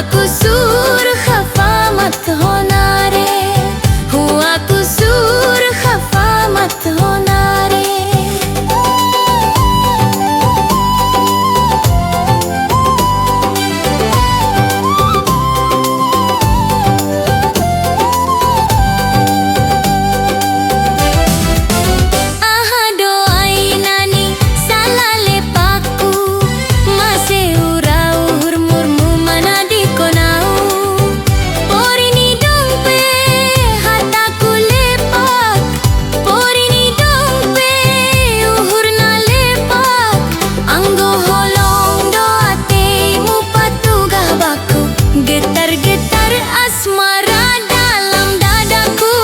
kusur khafamat honare, hua kusur khafamat honare. Aha doai nani salale paku, mase urau hurmurmu mana dikonau. Porini dongpe hataku lepak, porini dongpe uhurna lepak. Anggo holong doatemu patugah baku, getar-getar asmara dalam dadaku.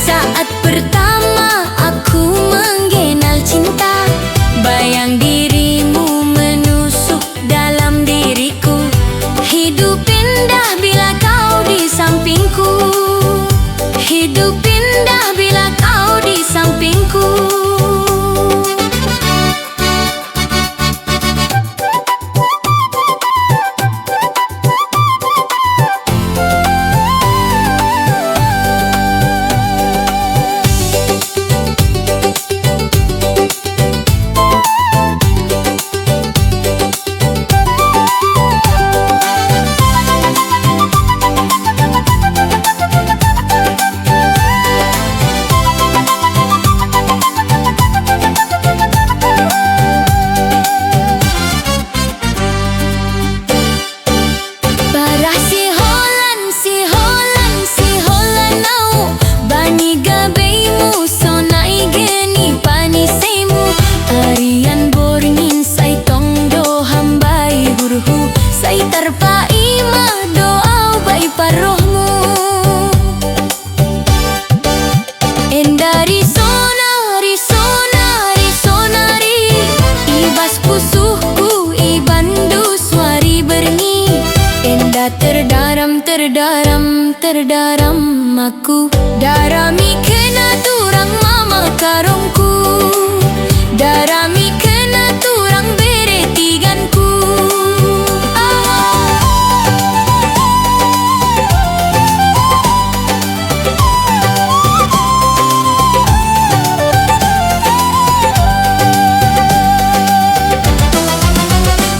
Saat pertama aku mengenal cinta, bayang dirimu menusuk dalam diriku. Hidup indah bila kau di sampingku, hidup indah bila kau di sampingku. Barah si Holland, si Holland, si Holland nau bani gabeimu sonai geni panisemu. Arian borngin sai tongdo hambai hurhu, sai tarpai mah doa bai parohmu. Endari sonari sonari sonari, ibas pusuhku ibandu suari berni. Enda terdaram terdaram terdaram aku, darami kena turang mama karongku, darami kena turang bere tiganku.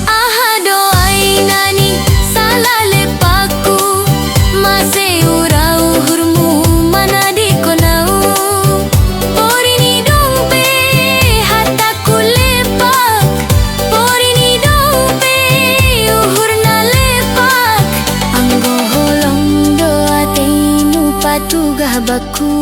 Aha doai nani salale paku, mase urau hurmu mana dikonau. Porini dongpe hataku lepak, porini dongpe uhurna lepak. Anggo holong doa temu patugah baku.